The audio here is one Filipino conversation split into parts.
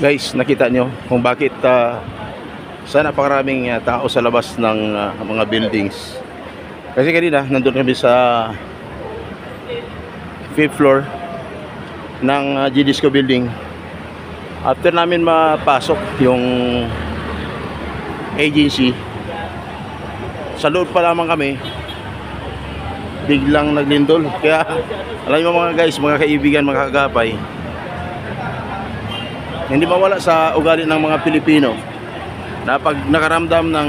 Guys, nakita nyo kung bakit sana napakaraming tao sa labas ng mga buildings. Kasi kanina nandun kami sa 5th floor ng GDisco building. After namin mapasok yung agency, sa loob pa lamang kami, biglang naglindol. Kaya alam nyo mga guys, mga kaibigan, mga kagapay, hindi mawala sa ugali ng mga Pilipino na pag nakaramdam ng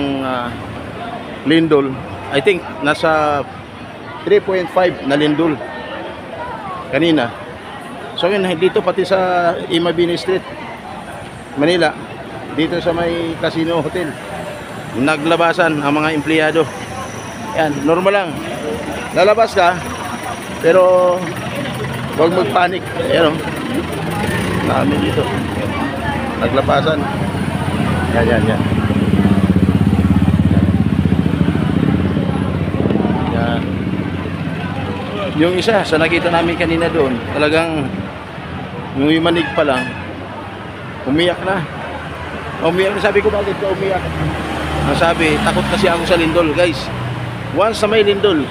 lindol, I think nasa 3.5 na lindol kanina. So yun, dito pati sa Imabini Street, Manila, dito sa may Casino Hotel, naglabasan ang mga empleyado. Yan, normal lang, lalabas ka, pero huwag magpanik. Ayan o, namin dito, naglabasan. Yan. Yan. Yung isa sa nakita namin kanina doon, talagang yung manig pa lang, umiyak na. Umiyak na, sabi ko, bakit ka umiyak? Ang sabi, takot kasi ako sa lindol. Guys, once na may lindol,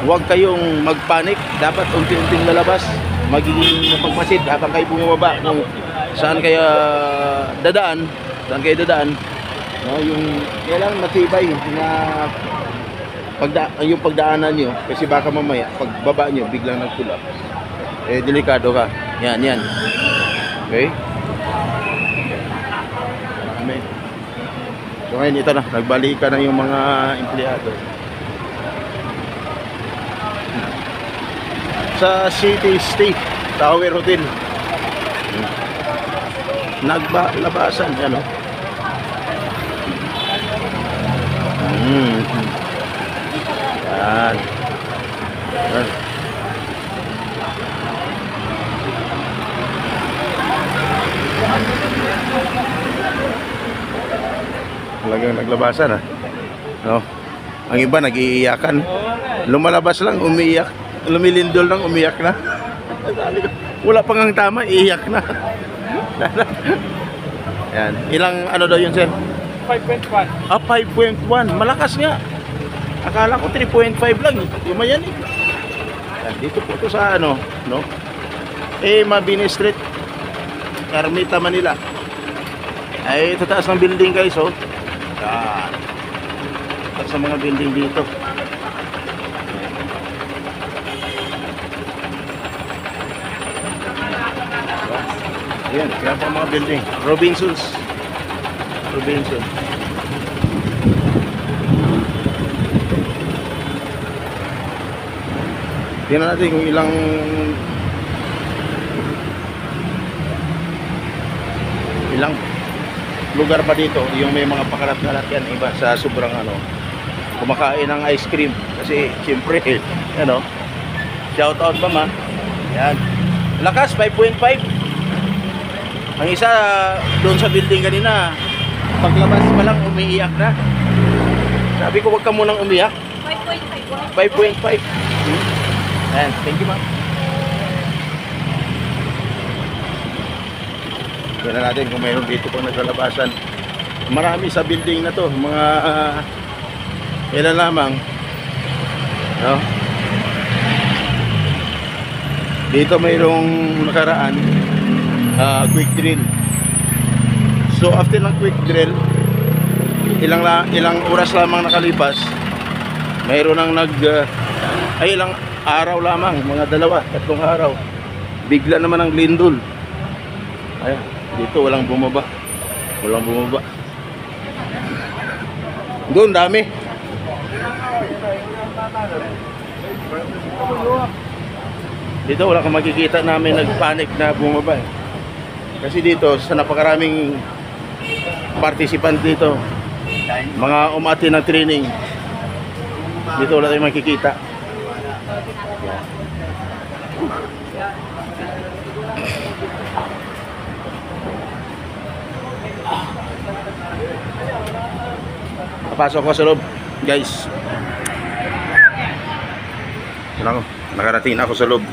huwag kayong magpanik. Dapat unti-unting lalabas, magiging mapagmasid habang kayo bumababa kung saan kayo dadaan. Yung kailangan matibay na yung pagdaanan nyo, kasi baka mamaya pagbaba nyo biglang nag-pull up, delikado ka. Yan. Okay? Amen. So ngayon, ito na, nagbalikan na yung mga empleyado sa City State Tower Hotel. Naglabasan, ano? Yan. Talagang naglabasan, ha? No? Ang iba nag-iiyakan. Lumalabas lang, umiiyak. Lumilindol lang, umiyak na. Wala pang ang tama, iiyak na. Yan. Ilang ano daw yun, sir? 5.1. 5.1. Malakas nga. Akala ko 3.5 lang. Yung mayan eh. Yan. Dito po ito sa ano, no? Mabini Street, Ermita, Manila. Ay, ito taas ng building, guys, oh. Yan. Taas ng mga building dito. Ayan, kaya pa mga building. Robinson. Tingnan natin kung ilang lugar pa dito yung may mga pakalat-kalat yan. Iba sa sobrang ano, kumakain ng ice cream. Kasi siyempre, ano, shout out pa ma. Yan. Lakas, 5.5. Ang isa doon sa building kanina, paglabas pa lang umiiyak na. Sabi ko, wag ka munang umiyak. 5.5. Ayan, thank you ma'am. Tignan natin kung mayroon dito kung naglalabasan. Marami sa building na to, mga ilan lamang, no? Dito mayroong nakaraan quick drill. So after ng quick drill, ilang oras lamang nakalipas, mayroon nang ilang araw lamang, mga 2-3 araw, bigla naman ang lindol. Ayan, dito walang bumaba. Doon dami. Dito wala kang makikita namin nagpanic na bumaba. Kasi dito sa napakaraming participant dito, mga umati ng training, dito wala tayong makikita. Papasok ko sa loob, guys. Nakarating na ako sa loob.